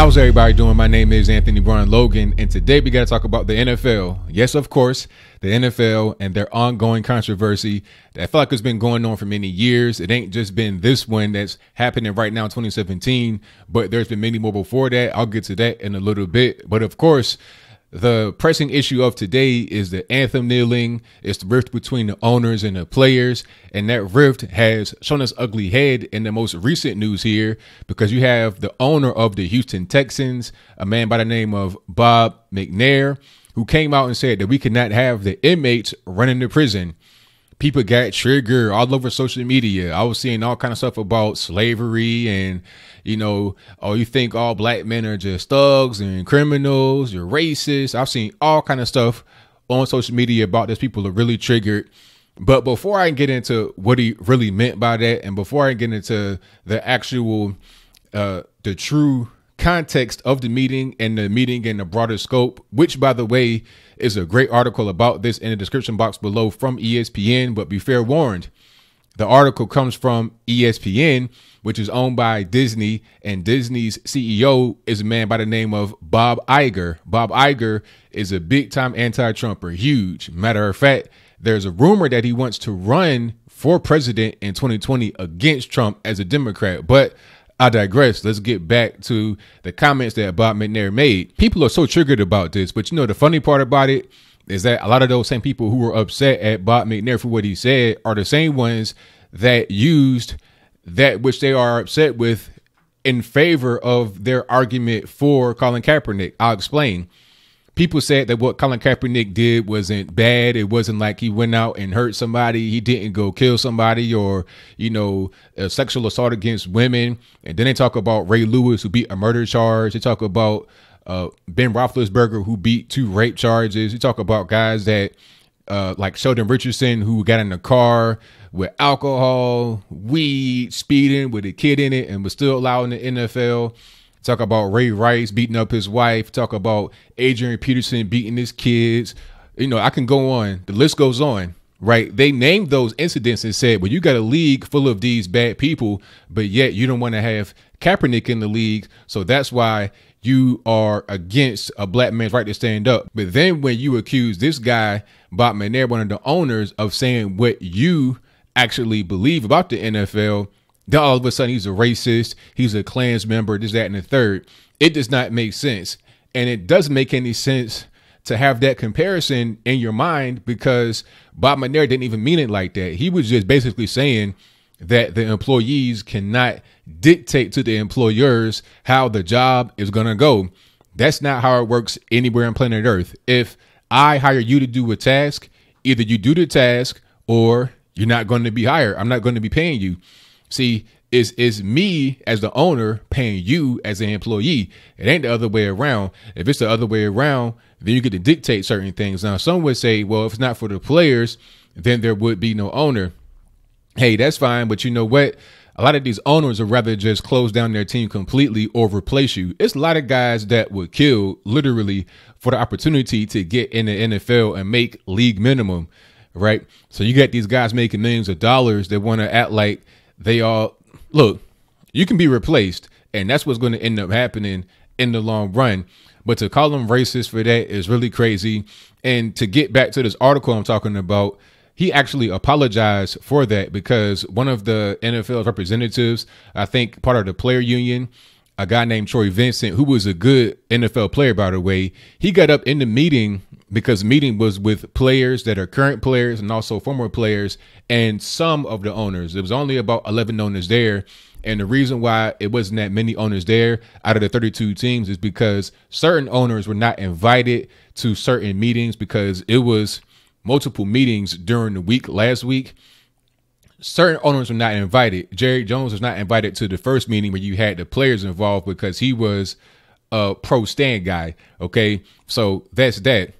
How's everybody doing? My name is Anthony Brian Logan, and today we got to talk about the NFL. Yes, of course, the NFL and their ongoing controversy that I feel like has been going on for many years. It ain't just been this one that's happening right now in 2017, but there's been many more before that. I'll get to that in a little bit. But of course, the pressing issue of today is the anthem kneeling. It's the rift between the owners and the players. And that rift has shown its ugly head in the most recent news here, because you have the owner of the Houston Texans, a man by the name of Bob McNair, who came out and said that we cannot have the inmates running the prison. People got triggered all over social media. I was seeing all kind of stuff about slavery and, oh, you think all black men are just thugs and criminals, you're racist. I've seen all kind of stuff on social media about this. People are really triggered. But before I get into what he really meant by that, and before I get into the actual, the true context of the meeting and the meeting in the broader scope, which, by the way, is a great article about this in the description box below from ESPN. But be fair warned, the article comes from ESPN, which is owned by Disney, and Disney's CEO is a man by the name of Bob Iger. Bob Iger is a big time anti-Trumper, huge. Matter of fact, there's a rumor that he wants to run for president in 2020 against Trump as a Democrat. But I digress. Let's get back to the comments that Bob McNair made. People are so triggered about this, but the funny part about it is that a lot of those same people who were upset at Bob McNair for what he said are the same ones that used that which they are upset with in favor of their argument for Colin Kaepernick. I'll explain. People said that what Colin Kaepernick did wasn't bad. It wasn't like he went out and hurt somebody. He didn't go kill somebody or, a sexual assault against women. And then they talk about Ray Lewis, who beat a murder charge. They talk about Ben Roethlisberger, who beat 2 rape charges. You talk about guys that like Sheldon Richardson, who got in a car with alcohol, weed, speeding with a kid in it and was still allowed in the NFL. Talk about Ray Rice beating up his wife. Talk about Adrian Peterson beating his kids. I can go on. The list goes on, right? They named those incidents and said, well, you got a league full of these bad people, but yet you don't want to have Kaepernick in the league. So that's why you are against a black man's right to stand up. But then when you accuse this guy, Bob McNair, one of the owners, of saying what you actually believe about the NFL, then all of a sudden he's a racist, he's a Klans member, this, that, and the third. It does not make sense. And it doesn't make any sense to have that comparison in your mind, because Bob McNair didn't even mean it like that. He was just basically saying that the employees cannot dictate to the employers how the job is going to go. That's not how it works anywhere on planet Earth. If I hire you to do a task, either you do the task or you're not going to be hired. I'm not going to be paying you. See, it's me as the owner paying you as an employee. It ain't the other way around. If it's the other way around, then you get to dictate certain things. Now, some would say, well, if it's not for the players, then there would be no owner. Hey, that's fine. But you know what? A lot of these owners would rather just close down their team completely or replace you. It's a lot of guys that would kill literally for the opportunity to get in the NFL and make league minimum, right? So you got these guys making millions of dollars that want to act like they all look. You can be replaced, and that's what's going to end up happening in the long run. But to call them racist for that is really crazy. And to get back to this article I'm talking about, he actually apologized for that, because one of the NFL representatives, I think part of the player union, a guy named Troy Vincent, who was a good NFL player, by the way, he got up in the meeting, because the meeting was with players that are current players and also former players and some of the owners. There was only about 11 owners there. And the reason why it wasn't that many owners there out of the 32 teams is because certain owners were not invited to certain meetings, because it was multiple meetings during the week last week. Certain owners were not invited. Jerry Jones was not invited to the first meeting where you had the players involved, because he was a pro stand guy. OK, so that's that.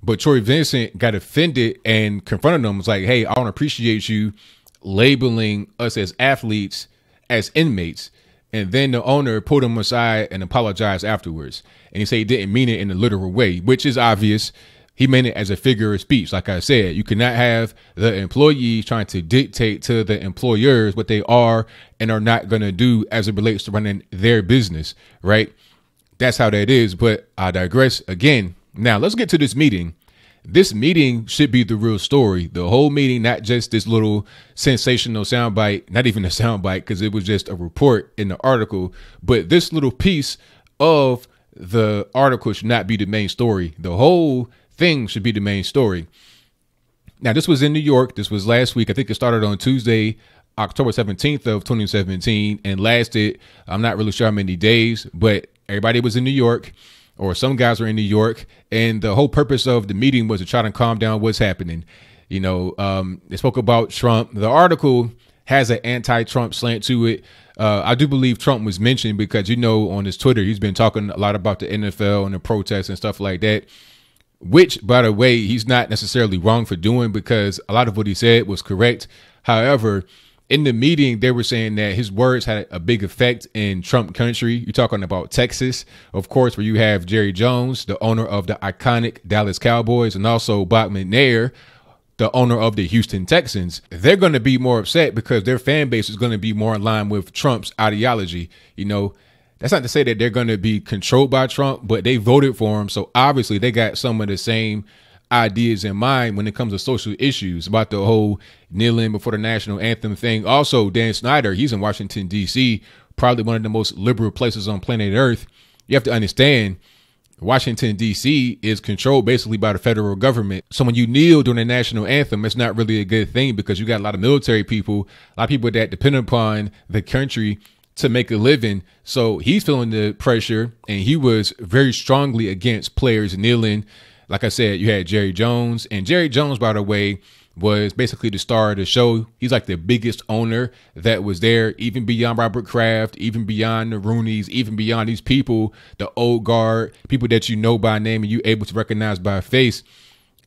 But Troy Vincent got offended and confronted them. Was like, hey, I don't appreciate you labeling us as athletes as inmates. And then the owner pulled him aside and apologized afterwards. And he said he didn't mean it in a literal way, which is obvious. He meant it as a figure of speech. Like I said, you cannot have the employees trying to dictate to the employers what they are and are not going to do as it relates to running their business, right? that's how that is. But I digress again. Now let's get to this meeting. This meeting should be the real story. The whole meeting, not just this little sensational soundbite, not even a soundbite, because it was just a report in the article. But this little piece of the article should not be the main story. The whole thing should be the main story. Now, this was in New York. This was last week. I think it started on Tuesday, October 17th of 2017 and lasted, I'm not really sure how many days, but everybody was in New York, or some guys were in New York. And the whole purpose of the meeting was to try to calm down what's happening. You know, they spoke about Trump. The article has an anti-Trump slant to it. I do believe Trump was mentioned because, you know, on his Twitter, he's been talking a lot about the NFL and the protests and stuff like that, which, by the way, he's not necessarily wrong for doing because a lot of what he said was correct. However, in the meeting, they were saying that his words had a big effect in Trump country. You're talking about Texas, of course, where you have Jerry Jones, the owner of the iconic Dallas Cowboys, and also Bob McNair, the owner of the Houston Texans. They're going to be more upset because their fan base is going to be more in line with Trump's ideology. You know, that's not to say that they're going to be controlled by Trump, but they voted for him. So obviously they got some of the same ideas in mind when it comes to social issues about the whole kneeling before the national anthem thing. Also, Dan Snyder, he's in Washington, D.C., probably one of the most liberal places on planet Earth. You have to understand, Washington, D.C. is controlled basically by the federal government. So when you kneel during the national anthem, it's not really a good thing because you got a lot of military people, a lot of people that depend upon the country to make a living. So he's feeling the pressure, and he was very strongly against players kneeling. Like I said, you had Jerry Jones, and Jerry Jones, by the way, was basically the star of the show. He's like the biggest owner that was there, even beyond Robert Kraft, even beyond the Rooneys, even beyond these people, the old guard, people that you know by name and you able to recognize by face.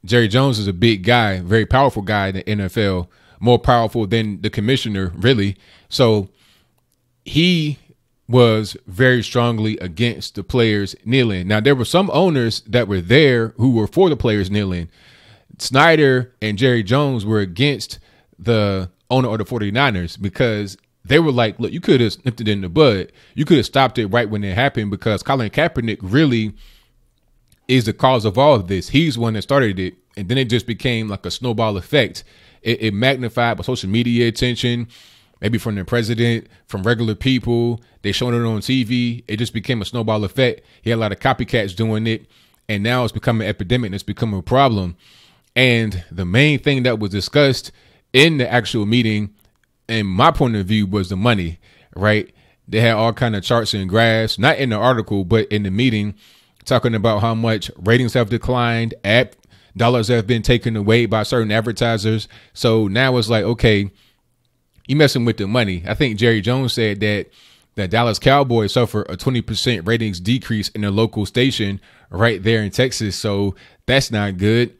Jerry Jones is a big guy, very powerful guy in the NFL, more powerful than the commissioner, really. So he was very strongly against the players kneeling. Now, there were some owners that were there who were for the players kneeling. Snyder and Jerry Jones were against the owner of the 49ers because they were like, look, you could have nipped it in the bud. You could have stopped it right when it happened because Colin Kaepernick really is the cause of all of this. He's the one that started it. And then it just became like a snowball effect. It magnified by social media attention, maybe from the president, from regular people. They showed it on TV. It just became a snowball effect. He had a lot of copycats doing it. And now it's become an epidemic and it's become a problem. And the main thing that was discussed in the actual meeting, in my point of view, was the money, right? They had all kind of charts and graphs, not in the article, but in the meeting, talking about how much ratings have declined, ad dollars have been taken away by certain advertisers. So now it's like, okay, you messing with the money. I think Jerry Jones said that the Dallas Cowboys suffer a 20% ratings decrease in their local station right there in Texas. So that's not good.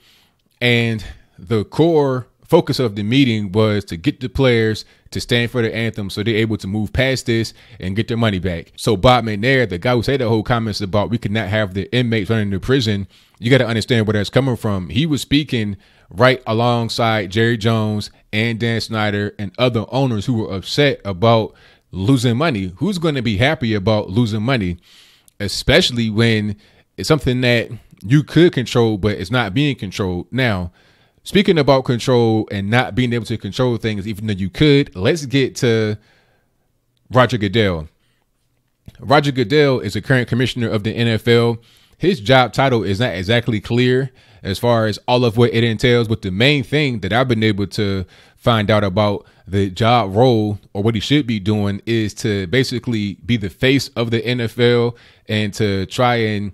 And the core focus of the meeting was to get the players to stand for the anthem so they're able to move past this and get their money back. So Bob McNair, the guy who said the whole comments about we could not have the inmates running the prison, you got to understand where that's coming from. He was speaking right alongside Jerry Jones and Dan Snyder and other owners who were upset about losing money. Who's going to be happy about losing money, especially when it's something that you could control, but it's not being controlled. Now, speaking about control and not being able to control things, even though you could, let's get to Roger Goodell. Roger Goodell is the current commissioner of the NFL. His job title is not exactly clear as far as all of what it entails, but the main thing that I've been able to find out about the job role or what he should be doing is to basically be the face of the NFL and to try and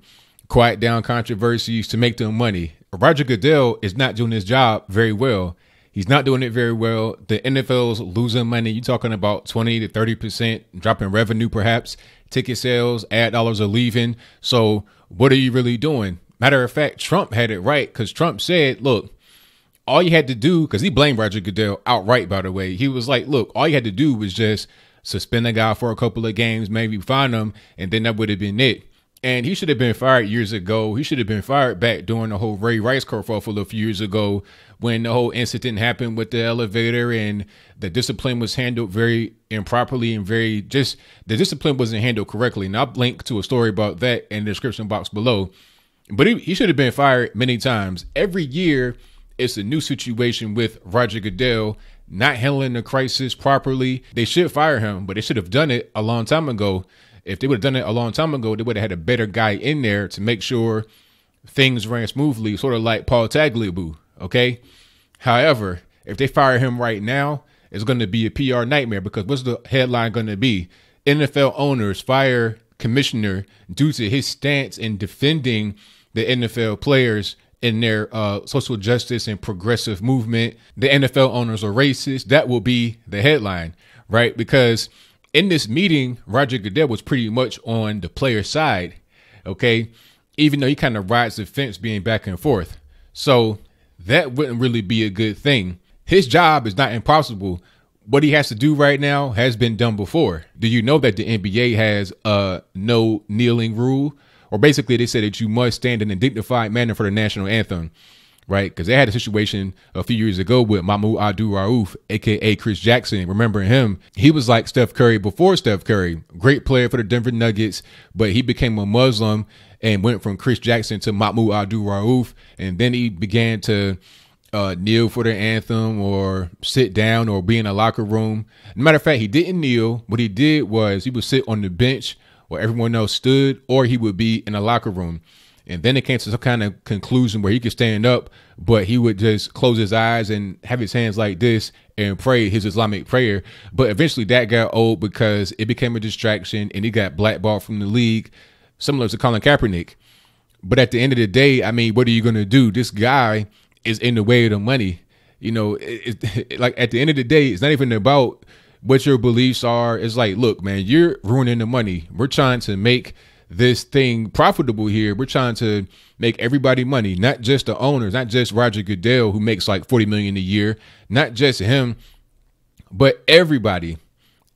quiet down controversies to make them money. Roger Goodell is not doing his job very well. He's not doing it very well. The NFL's losing money. You're talking about 20 to 30% drop in revenue, perhaps. Ticket sales, ad dollars are leaving. So what are you really doing? Matter of fact, Trump had it right because Trump said, look, all you had to do, because he blamed Roger Goodell outright, by the way. He was like, look, all you had to do was just suspend the guy for a couple of games, maybe fine him, and then that would have been it. And he should have been fired years ago. He should have been fired back during the whole Ray Rice kerfuffle a few years ago when the whole incident happened with the elevator and the discipline was handled very improperly and the discipline wasn't handled correctly. And I'll link to a story about that in the description box below. But he should have been fired many times. Every year, it's a new situation with Roger Goodell not handling the crisis properly. They should fire him, but they should have done it a long time ago. If they would have done it a long time ago, they would have had a better guy in there to make sure things ran smoothly, sort of like Paul Tagliabue, okay? However, if they fire him right now, it's going to be a PR nightmare because what's the headline going to be? NFL owners fire commissioner due to his stance in defending the NFL players in their social justice and progressive movement. The NFL owners are racist. That will be the headline, right? Because in this meeting, Roger Goodell was pretty much on the player side, okay? Even though he kind of rides the fence being back and forth. So that wouldn't really be a good thing. His job is not impossible. What he has to do right now has been done before. Do you know that the NBA has a no kneeling rule? Or basically they say that you must stand in a dignified manner for the national anthem. Right, because they had a situation a few years ago with Mahmoud Abdul-Rauf, a.k.a. Chris Jackson. Remember him? He was like Steph Curry before Steph Curry. Great player for the Denver Nuggets, but he became a Muslim and went from Chris Jackson to Mahmoud Abdul-Rauf. And then he began to kneel for the anthem or sit down or be in a locker room. Matter of fact, he didn't kneel. What he did was he would sit on the bench where everyone else stood, or he would be in a locker room. And then it came to some kind of conclusion where he could stand up, but he would just close his eyes and have his hands like this and pray his Islamic prayer. But eventually that got old because it became a distraction and he got blackballed from the league, similar to Colin Kaepernick. But at the end of the day, I mean, what are you going to do? This guy is in the way of the money. You know, like at the end of the day, it's not even about what your beliefs are. It's like, look, man, you're ruining the money. We're trying to make this thing profitable here. We're trying to make everybody money, not just the owners, not just Roger Goodell, who makes like $40 million a year, not just him, but everybody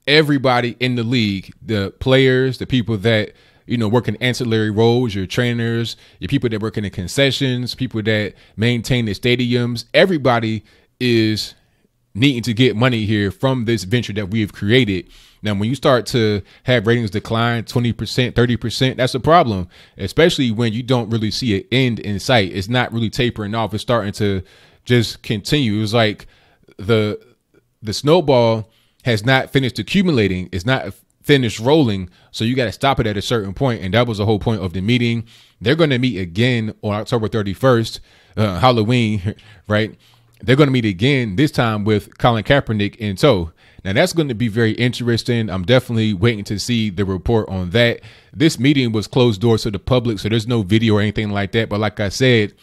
in the league, the players, the people that, you know, work in ancillary roles, your trainers, your people that work in the concessions, people that maintain the stadiums. Everybody is needing to get money here from this venture that we have created. Now, when you start to have ratings decline 20%, 30%, that's a problem, especially when you don't really see an end in sight. It's not really tapering off. It's starting to just continue. It's like the snowball has not finished accumulating. It's not finished rolling. So you got to stop it at a certain point. And that was the whole point of the meeting. They're going to meet again on October 31st, Halloween, right? They're going to meet again, this time with Colin Kaepernick in tow. Now, that's going to be very interesting. I'm definitely waiting to see the report on that. This meeting was closed doors to the public, so there's no video or anything like that. But like I said,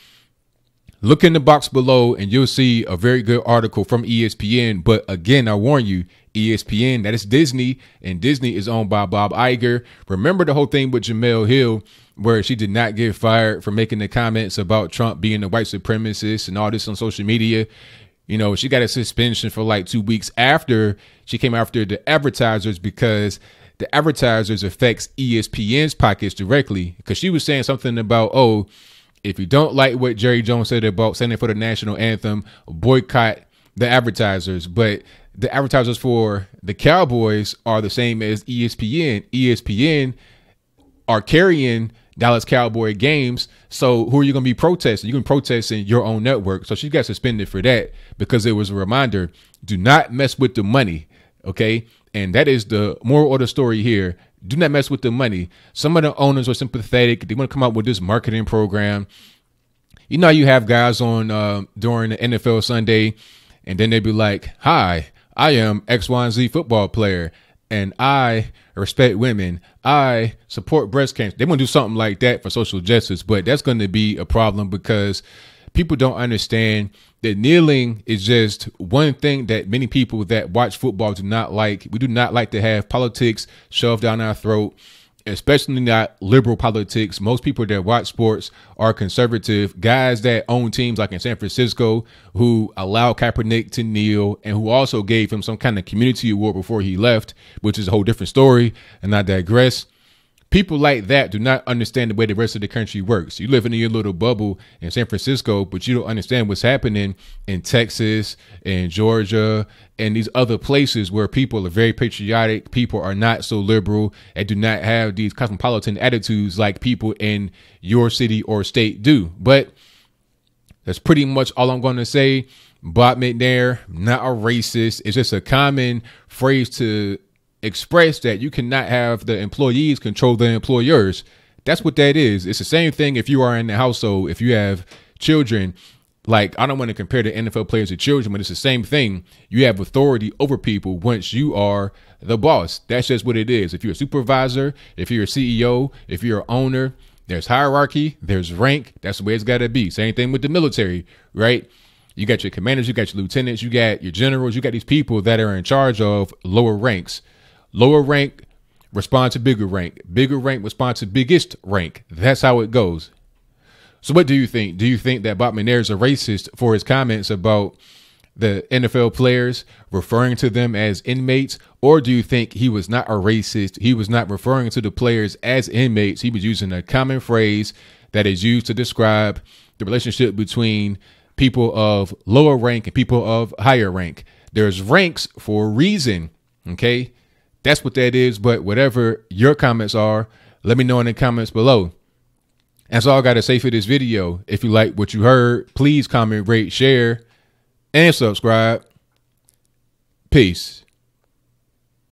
look in the box below and you'll see a very good article from ESPN. But again, I warn you, ESPN, that is Disney, and Disney is owned by Bob Iger. Remember the whole thing with Jemele Hill, where she did not get fired for making the comments about Trump being a white supremacist and all this on social media. You know, she got a suspension for like 2 weeks after she came after the advertisers, because the advertisers affects ESPN's pockets directly, because she was saying something about, oh, if you don't like what Jerry Jones said about standing for the national anthem, boycott the advertisers. But the advertisers for the Cowboys are the same as ESPN. ESPN are carrying Dallas Cowboy games. So who are you going to be protesting? You can protest in your own network. So she got suspended for that because it was a reminder, do not mess with the money. Okay. And that is the moral of the story here. Do not mess with the money. Some of the owners are sympathetic. They want to come up with this marketing program. You know, you have guys on during the NFL Sunday, and then they be like, hi, I am X, Y, and Z football player, and I respect women. I support breast cancer. They want to do something like that for social justice, but that's going to be a problem because people don't understand that kneeling is just one thing that many people that watch football do not like. We do not like to have politics shoved down our throat, especially not liberal politics. Most people that watch sports are conservative. Guys that own teams like in San Francisco who allowed Kaepernick to kneel and who also gave him some kind of community award before he left, which is a whole different story. And I digress. People like that do not understand the way the rest of the country works. You live in your little bubble in San Francisco, but you don't understand what's happening in Texas and Georgia and these other places where people are very patriotic. People are not so liberal and do not have these cosmopolitan attitudes like people in your city or state do. But that's pretty much all I'm going to say. Bob McNair, not a racist. It's just a common phrase to express that you cannot have the employees control the employers. That's what that is. It's the same thing if you are in the household, if you have children. Like, I don't want to compare the NFL players to children, but it's the same thing. You have authority over people once you are the boss. That's just what it is. If you're a supervisor, if you're a CEO, if you're an owner, there's hierarchy, there's rank. That's the way it's got to be. Same thing with the military, right? You got your commanders, you got your lieutenants, you got your generals, you got these people that are in charge of lower ranks. Lower rank respond to bigger rank. Bigger rank respond to biggest rank. That's how it goes. So what do you think? Do you think that Bob McNair is a racist for his comments about the NFL players, referring to them as inmates? Or do you think he was not a racist? He was not referring to the players as inmates. He was using a common phrase that is used to describe the relationship between people of lower rank and people of higher rank. There's ranks for a reason. Okay. That's what that is. But whatever your comments are, let me know in the comments below. That's all I got to say for this video. If you like what you heard, please comment, rate, share, and subscribe. Peace.